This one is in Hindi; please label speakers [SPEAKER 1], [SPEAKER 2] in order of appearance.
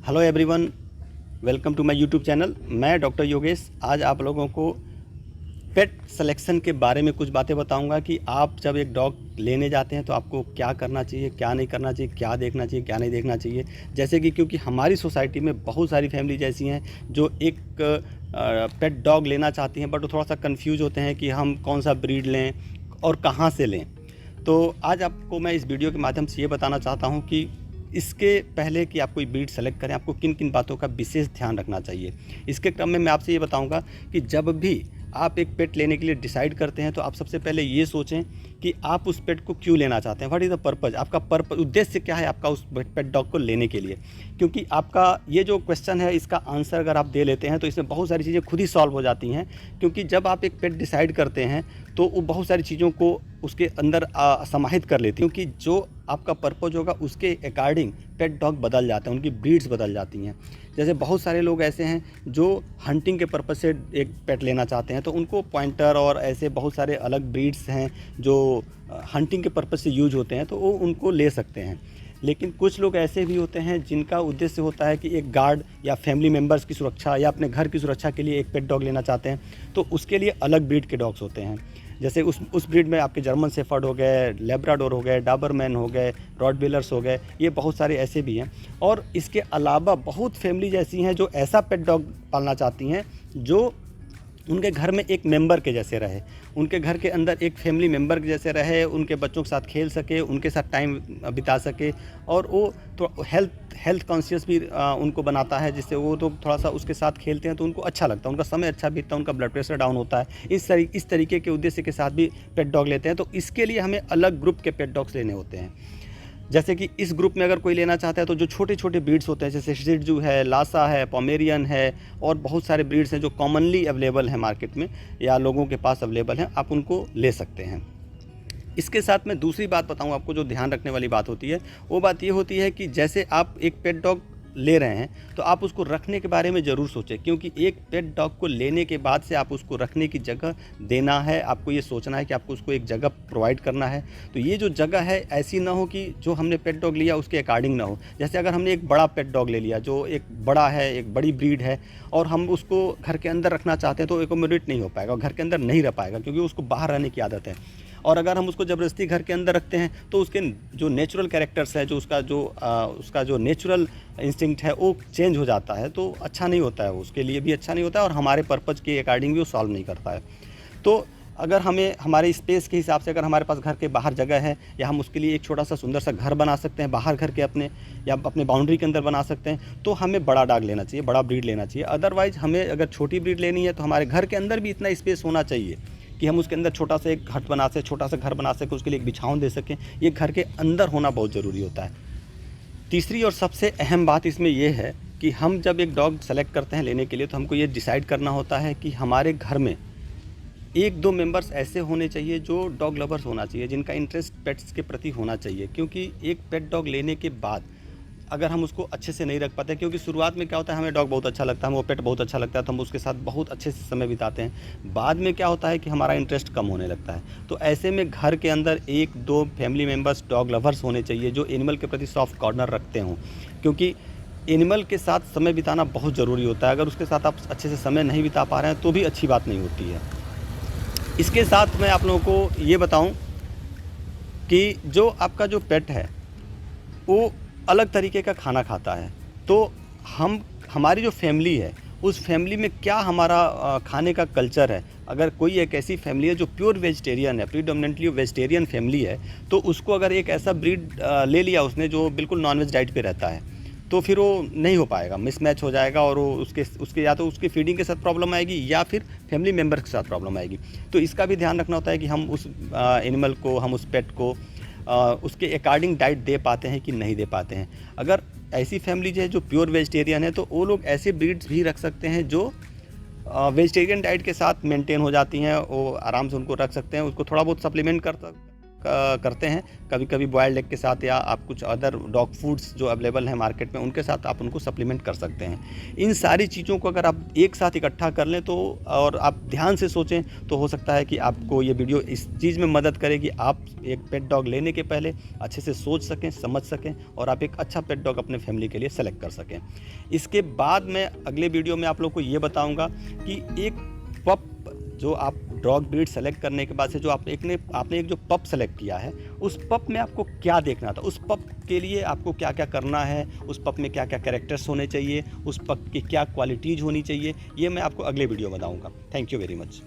[SPEAKER 1] Hello everyone, welcome to my YouTube channel. मैं डॉक्टर योगेश आज आप लोगों को पेट सिलेक्शन के बारे में कुछ बातें बताऊंगा कि आप जब एक डॉग लेने जाते हैं तो आपको क्या करना चाहिए, क्या नहीं करना चाहिए, क्या देखना चाहिए, क्या नहीं देखना चाहिए। जैसे कि क्योंकि हमारी सोसाइटी में बहुत सारी फैमिली जैसी हैं जो एक पेट डॉग लेना चाहती हैं, बट वो थोड़ा सा कंफ्यूज होते हैं कि हम कौन सा ब्रीड लें और कहाँ से लें। तो आज आपको मैं इस वीडियो के माध्यम से ये बताना चाहता हूँ कि इसके पहले कि आप कोई ब्रीड सेलेक्ट करें आपको किन किन बातों का विशेष ध्यान रखना चाहिए। इसके क्रम में मैं आपसे ये बताऊंगा कि जब भी आप एक पेट लेने के लिए डिसाइड करते हैं तो आप सबसे पहले ये सोचें कि आप उस पेट को क्यों लेना चाहते हैं। व्हाट इज़ द पर्पज़, आपका उद्देश्य क्या है आपका उस पेट डॉग को लेने के लिए। क्योंकि आपका ये जो क्वेश्चन है इसका आंसर अगर आप दे लेते हैं तो इसमें बहुत सारी चीज़ें खुद ही सॉल्व हो जाती हैं। क्योंकि जब आप एक पेट डिसाइड करते हैं तो वो बहुत सारी चीज़ों को उसके अंदर समाहित कर लेती हैं, क्योंकि जो आपका पर्पज़ होगा उसके अकॉर्डिंग पेट डॉग बदल जाते हैं, उनकी ब्रीड्स बदल जाती हैं। जैसे बहुत सारे लोग ऐसे हैं जो हंटिंग के पर्पज़ से एक पेट लेना चाहते हैं तो उनको पॉइंटर और ऐसे बहुत सारे अलग ब्रीड्स हैं जो हंटिंग के पर्पज़ से यूज होते हैं, तो वो उनको ले सकते हैं। लेकिन कुछ लोग ऐसे भी होते हैं जिनका उद्देश्य होता है कि एक गार्ड या फैमिली मेम्बर्स की सुरक्षा या अपने घर की सुरक्षा के लिए एक पेट डॉग लेना चाहते हैं, तो उसके लिए अलग ब्रीड के डॉग्स होते हैं। जैसे उस ब्रीड में आपके जर्मन शेफर्ड हो गए, लेब्राडोर हो गए, डाबरमैन हो गए, रॉटविलर्स हो गए, ये बहुत सारे ऐसे भी हैं। और इसके अलावा बहुत फैमिली जैसी हैं जो ऐसा पेट डॉग पालना चाहती हैं जो उनके घर में एक मेंबर के जैसे रहे, उनके घर के अंदर एक फैमिली मेंबर के जैसे रहे, उनके बच्चों के साथ खेल सके, उनके साथ टाइम बिता सके। और वो तो हेल्थ कॉन्शियस भी उनको बनाता है, जिससे वो तो थोड़ा सा उसके साथ खेलते हैं तो उनको अच्छा लगता है, उनका समय अच्छा बीतता है, उनका ब्लड प्रेशर डाउन होता है। इस तरीके के उद्देश्य के साथ भी पेट डॉग लेते हैं। तो इसके लिए हमें अलग ग्रुप के पेट डॉग्स लेने होते हैं। जैसे कि इस ग्रुप में अगर कोई लेना चाहता है तो जो छोटे छोटे ब्रीड्स होते हैं जैसे शिट्जू है, लासा है, पोमेरियन है और बहुत सारे ब्रीड्स हैं जो कॉमनली अवेलेबल हैं मार्केट में या लोगों के पास अवेलेबल हैं, आप उनको ले सकते हैं। इसके साथ मैं दूसरी बात बताऊं आपको जो ध्यान रखने वाली बात होती है, वो बात ये होती है कि जैसे आप एक पेट डॉग ले रहे हैं तो आप उसको रखने के बारे में ज़रूर सोचें। क्योंकि एक पेट डॉग को लेने के बाद से आप उसको रखने की जगह देना है, आपको ये सोचना है कि आपको उसको एक जगह प्रोवाइड करना है। तो ये जो जगह है ऐसी ना हो कि जो हमने पेट डॉग लिया उसके अकॉर्डिंग ना हो। जैसे अगर हमने एक बड़ा पेट डॉग ले लिया जो एक बड़ा है, एक बड़ी ब्रीड है, और हम उसको घर के अंदर रखना चाहते हैं तो एकोमोडेट नहीं हो पाएगा, घर के अंदर नहीं रह पाएगा क्योंकि उसको बाहर रहने की आदत है। और अगर हम उसको ज़बरदस्ती घर के अंदर रखते हैं तो उसके जो नेचुरल कैरेक्टर्स है, जो उसका जो नेचुरल इंस्टिंक्ट है वो चेंज हो जाता है, तो अच्छा नहीं होता है, उसके लिए भी अच्छा नहीं होता है और हमारे पर्पज़ के अकॉर्डिंग भी वो सॉल्व नहीं करता है। तो अगर हमें हमारे स्पेस के हिसाब से अगर हमारे पास घर के बाहर जगह है या हम उसके लिए एक छोटा सा सुंदर सा घर बना सकते हैं बाहर घर के अपने, या अपने बाउंड्री के अंदर बना सकते हैं, तो हमें बड़ा डॉग लेना चाहिए, बड़ा ब्रीड लेना चाहिए। अदरवाइज़ हमें अगर छोटी ब्रीड लेनी है तो हमारे घर के अंदर भी इतना स्पेस होना चाहिए कि हम उसके अंदर छोटा सा एक हट बना सकें, छोटा सा घर बना सकें, उसके लिए एक बिछावन दे सकें। ये घर के अंदर होना बहुत ज़रूरी होता है। तीसरी और सबसे अहम बात इसमें यह है कि हम जब एक डॉग सेलेक्ट करते हैं लेने के लिए तो हमको ये डिसाइड करना होता है कि हमारे घर में एक दो मेंबर्स ऐसे होने चाहिए जो डॉग लवर्स होना चाहिए, जिनका इंटरेस्ट पेट्स के प्रति होना चाहिए। क्योंकि एक पेट डॉग लेने के बाद अगर हम उसको अच्छे से नहीं रख पाते, क्योंकि शुरुआत में क्या होता है हमें डॉग बहुत अच्छा लगता है, हमें वो पेट बहुत अच्छा लगता है तो हम उसके साथ बहुत अच्छे से समय बिताते हैं। बाद में क्या होता है कि हमारा इंटरेस्ट कम होने लगता है। तो ऐसे में घर के अंदर एक दो फैमिली मेम्बर्स डॉग लवर्स होने चाहिए जो एनिमल के प्रति सॉफ्ट कॉर्नर रखते हों। क्योंकि एनिमल के साथ समय बिताना बहुत ज़रूरी होता है। अगर उसके साथ आप अच्छे से समय नहीं बिता पा रहे हैं तो भी अच्छी बात नहीं होती है। इसके साथ मैं आप लोगों को ये बताऊं कि जो आपका जो पेट है वो अलग तरीके का खाना खाता है, तो हमारी जो फैमिली है उस फैमिली में क्या हमारा खाने का कल्चर है। अगर कोई एक ऐसी फैमिली है जो प्योर वेजिटेरियन है, प्रीडोमिनेंटली वेजिटेरियन फैमिली है, तो उसको अगर एक ऐसा ब्रीड ले लिया उसने जो बिल्कुल नॉनवेज डाइट पे रहता है, तो फिर वो नहीं हो पाएगा, मिसमैच हो जाएगा और वो उसके या तो उसकी फीडिंग के साथ प्रॉब्लम आएगी या फिर फैमिली मेम्बर्स के साथ प्रॉब्लम आएगी। तो इसका भी ध्यान रखना होता है कि हम उस एनिमल को, हम उस पेट को उसके अकॉर्डिंग डाइट दे पाते हैं कि नहीं दे पाते हैं। अगर ऐसी फैमिली जो है जो प्योर वेजिटेरियन है तो वो लोग ऐसे ब्रीड्स भी रख सकते हैं जो वेजिटेरियन डाइट के साथ मेंटेन हो जाती हैं, वो आराम से उनको रख सकते हैं। उसको थोड़ा बहुत सप्लीमेंट कर करते हैं, कभी कभी बॉयल्ड एग के साथ, या आप कुछ अदर डॉग फूड्स जो अवेलेबल हैं मार्केट में उनके साथ आप उनको सप्लीमेंट कर सकते हैं। इन सारी चीज़ों को अगर आप एक साथ इकट्ठा कर लें तो, और आप ध्यान से सोचें, तो हो सकता है कि आपको ये वीडियो इस चीज़ में मदद करे कि आप एक पेट डॉग लेने के पहले अच्छे से सोच सकें, समझ सकें, और आप एक अच्छा पेट डॉग अपने फैमिली के लिए सेलेक्ट कर सकें। इसके बाद मैं अगले वीडियो में आप लोग को ये बताऊंगा कि एक पप, जो आप डॉग ब्रीड सेलेक्ट करने के बाद से जो आपने एक जो पप सेलेक्ट किया है, उस पप में आपको क्या देखना था, उस पप के लिए आपको क्या क्या करना है, उस पप में क्या क्या कैरेक्टर्स होने चाहिए, उस पप की क्या क्वालिटीज़ होनी चाहिए, ये मैं आपको अगले वीडियो बताऊंगा। Thank you very much.